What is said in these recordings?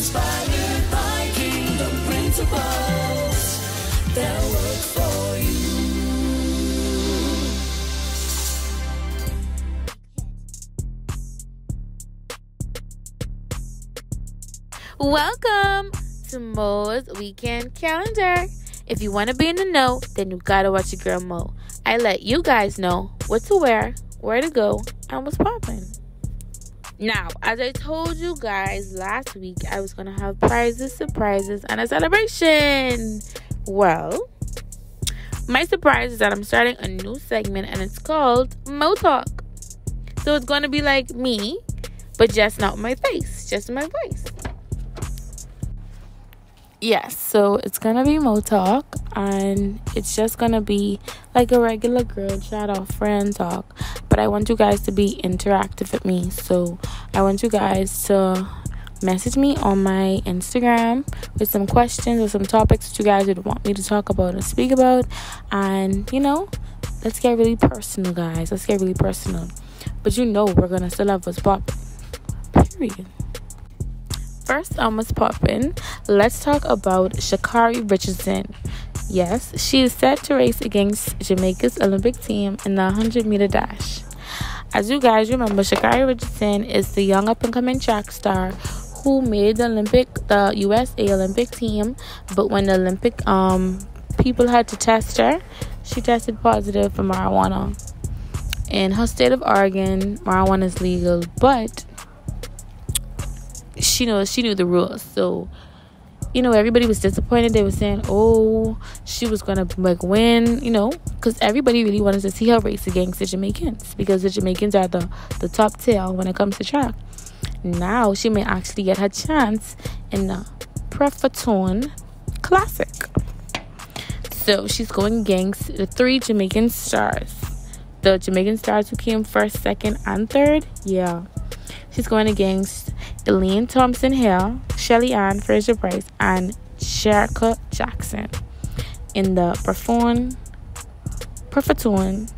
Inspired by kingdom principles that work for you. Welcome to Mo's Weekend Calendar. If you want to be in the know, then you gotta watch your girl Mo. I let you guys know what to wear, where to go, and what's poppin'. Now, as I told you guys last week, I was gonna have prizes, surprises, and a celebration. Well, my surprise is that I'm starting a new segment, and it's called Mo Talk. So it's gonna be like me, but just not my face, just my voice. Yes, so it's gonna be Mo Talk, and it's just gonna be like a regular girl chat or friend talk, but I want you guys to be interactive with me. So I want you guys to message me on my Instagram with some questions or some topics that you guys would want me to talk about or speak about, and let's get really personal, guys. Let's get really personal, but we're gonna still have what's poppin', period. First on what's poppin', let's talk about Sha'Carri Richardson. Yes, she is set to race against Jamaica's Olympic team in the 100-meter dash. As you guys remember, Sha'Carri Richardson is the young up-and-coming track star who made the USA Olympic team, but when the Olympic people had to test her, she tested positive for marijuana. In her state of Oregon, marijuana is legal, but she knew the rules. So everybody was disappointed. They were saying, oh, she was gonna win, because everybody really wanted to see her race against the Jamaicans, because the Jamaicans are the top tier when it comes to track. Now she may actually get her chance in the Prefatone Classic. So she's going against the 3 Jamaican stars, the Jamaican stars who came first, second, and third. Yeah, she's going against Elaine Thompson-Hill, Shelly Ann Fraser-Price, and Sherka Jackson in the Prefatone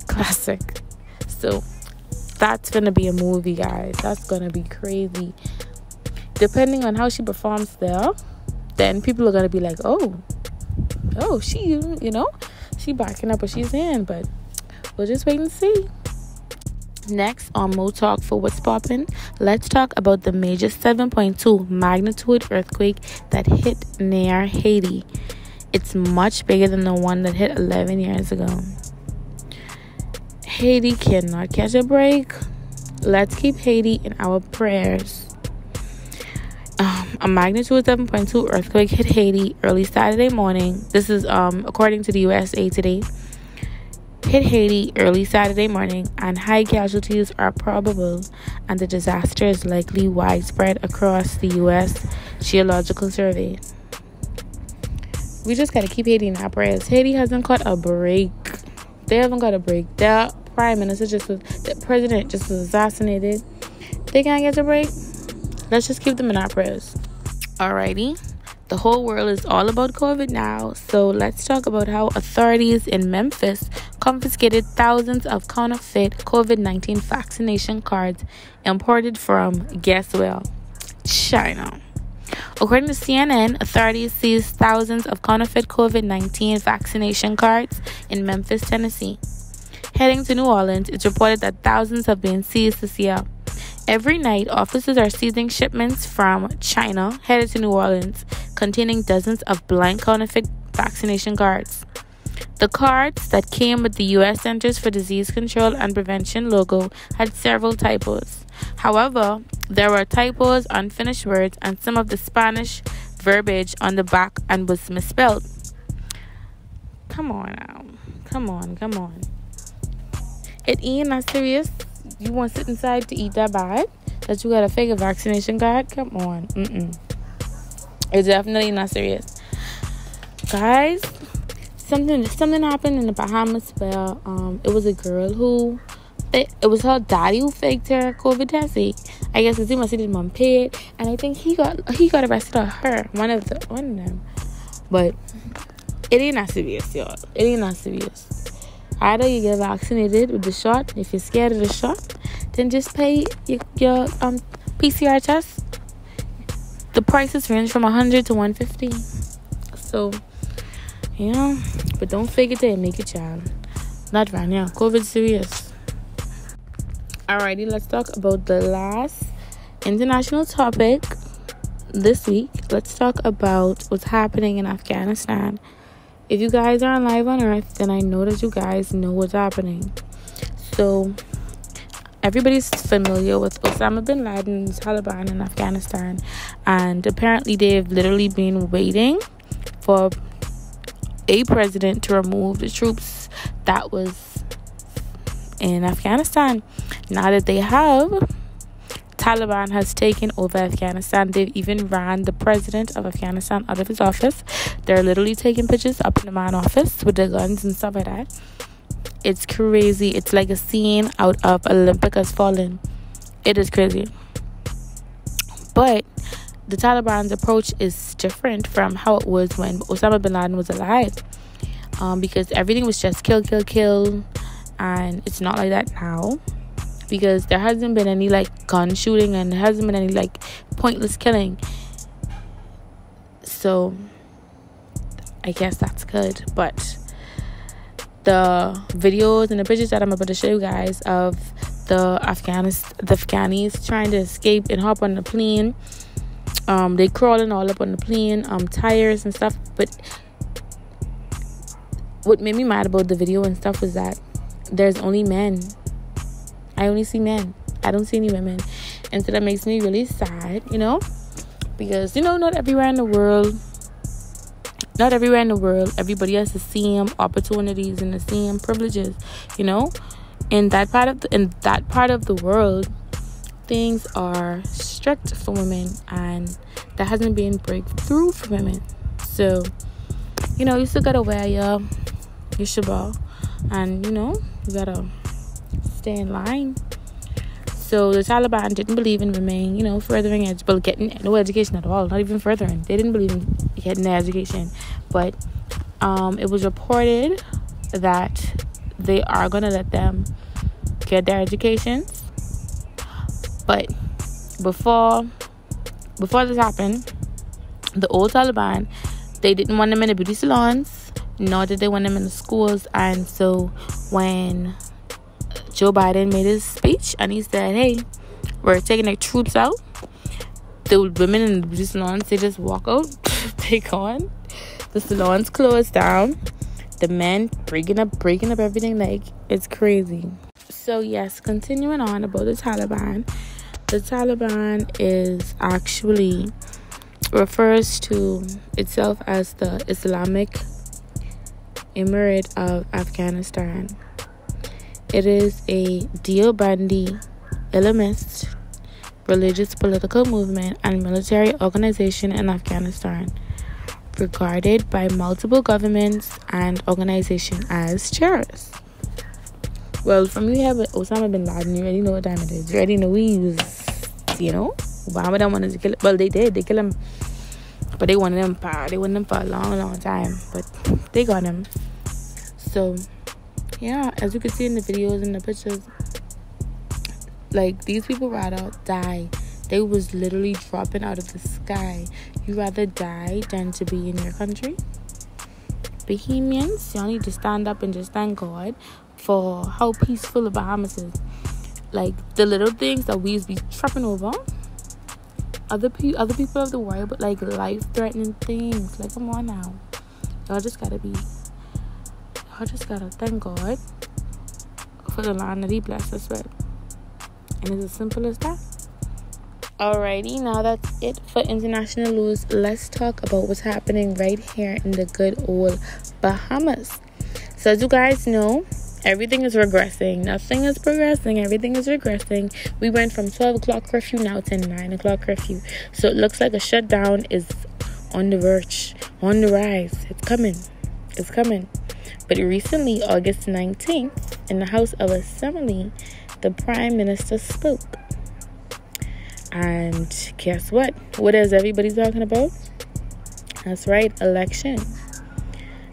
Classic. So that's gonna be a movie, guys. That's gonna be crazy. Depending on how she performs there, then people are gonna be like, oh, she backing up what she's in. But we'll just wait and see. Next on Mo Talk for what's poppin', let's talk about the major 7.2 magnitude earthquake that hit near Haiti. It's much bigger than the one that hit 11 years ago. Haiti cannot catch a break. Let's keep Haiti in our prayers. A magnitude 7.2 earthquake hit Haiti early Saturday morning. This is according to the USA Today. Hit Haiti early Saturday morning, and high casualties are probable, and the disaster is likely widespread across the U.S. Geological Survey. We just gotta keep Haiti in our prayers. Haiti hasn't caught a break. They haven't got a break. Their the president just was assassinated. They can't get a break. Let's just keep them in our prayers. Alrighty. The whole world is all about COVID now, so let's talk about how authorities in Memphis confiscated thousands of counterfeit COVID-19 vaccination cards imported from, guess where? China. According to CNN, authorities seized thousands of counterfeit COVID-19 vaccination cards in Memphis, Tennessee. Heading to New Orleans, it's reported that thousands have been seized this year. Every night, officers are seizing shipments from China headed to New Orleans containing dozens of blank counterfeit vaccination cards. The cards that came with the U.S. Centers for Disease Control and Prevention logo had several typos. However, there were typos, unfinished words, and some of the Spanish verbiage on the back and was misspelled. Come on now. Come on. It ain't not serious. You want to sit inside to eat that bad? That you got a fake vaccination card? Come on. It's definitely not serious. Guys, something happened in the Bahamas where it was a girl who it was her daddy who faked her COVID test. I guess because he must have did mom paid, and I think he got arrested or her, one of them. But it ain't not serious, y'all. It ain't not serious. Either you get vaccinated with the shot. If you're scared of the shot, then just pay your PCR test. the prices range from 100 to 150. So, yeah. But don't fake it till you make it, child. Not right now. COVID serious. Alrighty, let's talk about the last international topic this week. Let's talk about what's happening in Afghanistan. If you guys are live on Earth, then I know that you guys know what's happening. So, everybody's familiar with Osama bin Laden's Taliban in Afghanistan. And apparently they've literally been waiting for a president to remove the troops that was in Afghanistan. Now that they have, Taliban has taken over Afghanistan. They've even ran the president of Afghanistan out of his office. They're literally taking pictures up in the man's office with their guns and stuff like that. It's crazy. It's like a scene out of Olympic Has Fallen. It is crazy. But the Taliban's approach is different from how it was when Osama bin Laden was alive. Because everything was just kill. And it's not like that now. Because there hasn't been any like gun shooting and there hasn't been any like pointless killing. So I guess that's good. But the videos and the pictures that I'm about to show you guys of the Afghanis trying to escape and hop on the plane. They crawling all up on the plane, tires and stuff. But what made me mad about the video and stuff was that there's only men. I only see men. I don't see any women. And so that makes me really sad, because, not everywhere in the world, everybody has the same opportunities and the same privileges, In that part of the world, things are strict for women, and that hasn't been breakthrough for women. So, you still gotta wear your shabal, and you gotta stay in line. So the Taliban didn't believe in women, furthering getting no education at all, not even furthering. They didn't believe in getting their education. But it was reported that they are gonna let them get their educations. But before this happened, the old Taliban, they didn't want them in the beauty salons, nor did they want them in the schools. And so when Joe Biden made his speech and he said, hey, we're taking the troops out, the women in the beauty salons, they just walk out. They gone. The salons closed down. The men breaking up everything. Like, it's crazy. So yes, continuing on about the Taliban. The Taliban is actually refers to itself as the Islamic Emirate of Afghanistan. It is a Deobandi Islamist religious political movement and military organization in Afghanistan, regarded by multiple governments and organizations as terrorists. Well, from you have Osama bin Laden, you already know what time it is. You already know he was, Obama don't want to kill him. Well, they did. They killed him. But they wanted him for a long, long time. But they got him. So, yeah, as you can see in the videos and the pictures, like, these people rather die. They was literally dropping out of the sky. You rather die than to be in your country? Bahamians, y'all need to stand up and just thank God for how peaceful the Bahamas is. Like, the little things that we be tripping over, other people have to worry about, like, life-threatening things. Like, come on now. Y'all just gotta thank God for the land that he blessed us with. And it's as simple as that. Alrighty, now that's it for international news. Let's talk about what's happening right here in the good old Bahamas. So as you guys know, everything is regressing. Nothing is progressing. Everything is regressing. We went from 12 o'clock curfew now to 9 o'clock curfew. So it looks like a shutdown is on the verge, on the rise. It's coming. But recently, August 19th, in the House of Assembly, the Prime Minister spoke. And guess what? What is everybody talking about? That's right, election.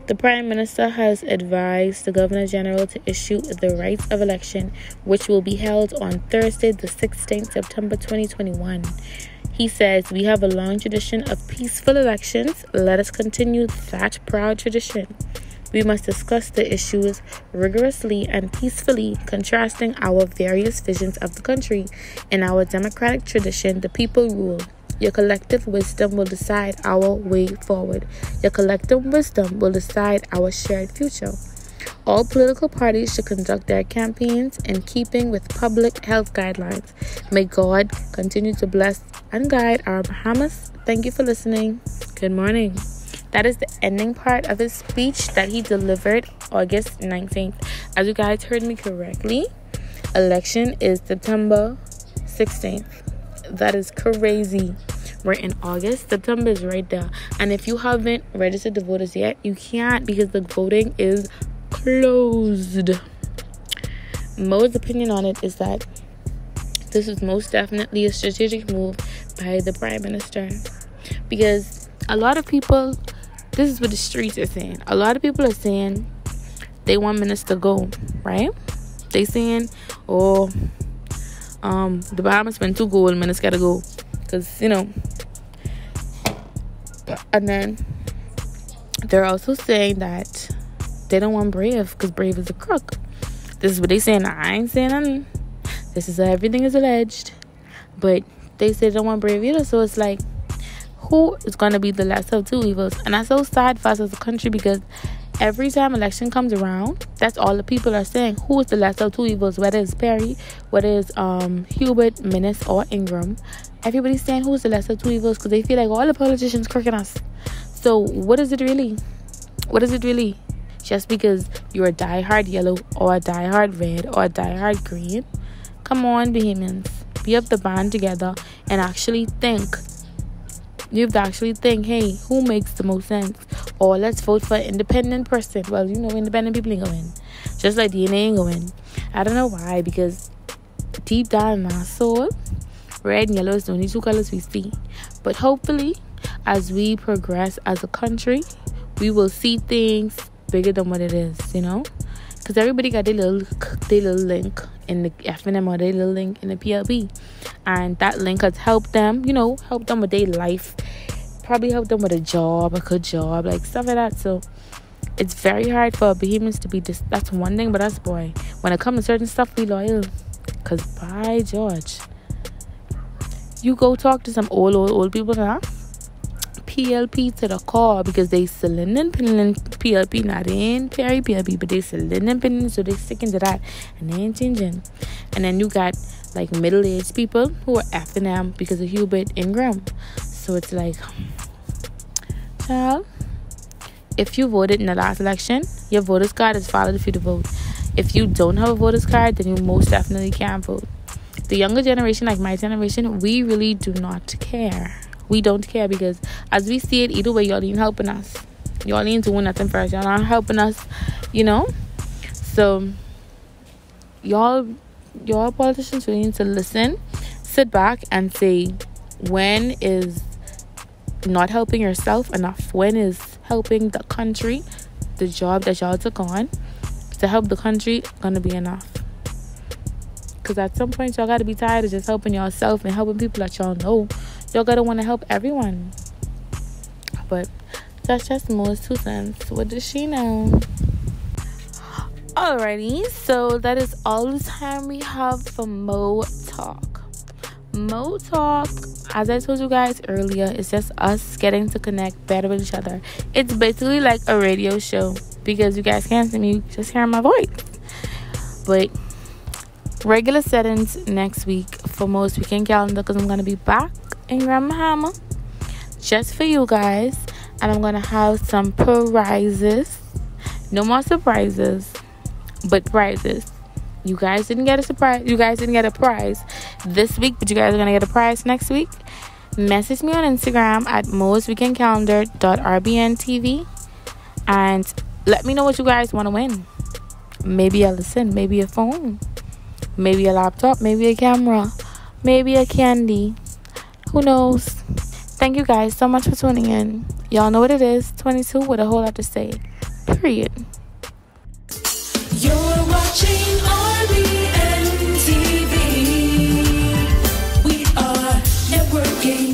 The Prime Minister has advised the Governor General to issue the rights of election, which will be held on Thursday, the 16th September 2021. He says, "We have a long tradition of peaceful elections. Let us continue that proud tradition. We must discuss the issues rigorously and peacefully, contrasting our various visions of the country. In our democratic tradition, the people rule. Your collective wisdom will decide our way forward. Your collective wisdom will decide our shared future. All political parties should conduct their campaigns in keeping with public health guidelines. May God continue to bless and guide our Bahamas." Thank you for listening. Good morning. That is the ending part of his speech that he delivered August 19th. As you guys heard me correctly, election is September 16th. That is crazy. We're in August. September is right there. And if you haven't registered to vote as yet, you can't because the voting is closed. Mo's opinion on it is that this is most definitely a strategic move by the Prime Minister. Because a lot of people, this is what the streets are saying. A lot of people are saying they want Minister to go, right? They saying, oh, the Bahamas been too gold, Minister gotta go. Because, you know. And then they're also saying that they don't want Brave because Brave is a crook. This is what they saying. I ain't saying nothing. This is everything is alleged. But they say they don't want Brave either. So it's like, who is going to be the lesser of two evils? And that's so sad for us as a country because every time election comes around, that's all the people are saying. Who is the lesser of two evils? Whether it's Perry, whether it's Hubert, Minnis, or Ingram. Everybody's saying who's the lesser of two evils because they feel like all the politicians crooking us. So what is it really? What is it really? Just because you're a diehard yellow or a diehard red or a diehard green? Come on, Bahamians. Be of the band together and actually think. You have to actually think, hey, who makes the most sense? Or let's vote for an independent person. Well, you know, independent people ain't going. Just like DNA ain't going. I don't know why, because deep down in our soul, red and yellow is the only two colors we see. But hopefully, as we progress as a country, we will see things bigger than what it is, you know? Because everybody got their little link in the FNM or their little link in the PLP. And that link has helped them, you know, help them with their life. Probably help them with a job, a good job, like stuff like that. So it's very hard for Bahamians to be just, that's one thing, but that's boy. When it comes to certain stuff, be loyal. Because by George, you go talk to some old people now. PLP to the core because they still in PLP, not in Perry PLP, but they still in, so they sticking to that and they ain't changing. And then you got like middle-aged people who are effing them because of Hubert Ingram. So it's like, child, if you voted in the last election, your voter's card is valid for you to vote. If you don't have a voter's card, then you most definitely can't vote. The younger generation, like my generation, we really do not care. We don't care because as we see it, either way, y'all ain't helping us. Y'all ain't doing nothing for us. Y'all aren't helping us, you know? So, y'all politicians really need to listen, sit back and say, when is not helping yourself enough? When is helping the country, the job that y'all took on to help the country, gonna be enough? Because at some point, y'all gotta be tired of just helping yourself and helping people that y'all know. Y'all gotta want to help everyone. But that's just Mo's 2 cents. What does she know? Alrighty, so that is all the time we have for Mo Talk. Mo Talk, as I told you guys earlier, is just us getting to connect better with each other. It's basically like a radio show because you guys can't see me, just hear my voice. But regular settings next week for Mo's weekend calendar because I'm gonna be back in Grand Bahama just for you guys, and I'm gonna have some prizes. No more surprises, but prizes. You guys didn't get a surprise. You guys didn't get a prize this week, but you guys are gonna get a prize next week. Message me on Instagram at mosweekendcalendar.rbntv and let me know what you guys want to win. Maybe a listen, maybe a phone, maybe a laptop, maybe a camera, maybe a candy. Who knows? Thank you guys so much for tuning in. Y'all know what it is. 22 with a whole lot to say. Period. You're watching RBNTV. We are networking.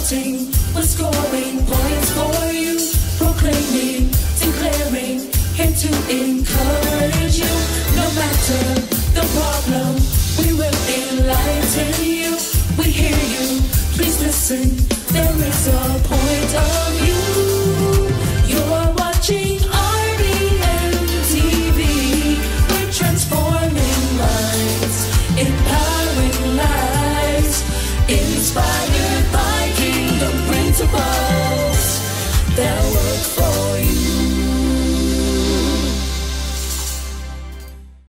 shouting, we're scoring points for you, proclaiming, declaring, here to encourage you. No matter the problem, we will enlighten you. We hear you, please listen, there is a point of view. You're watching RBNTV. We're transforming minds, empowering lives, inspired by kingdom principles.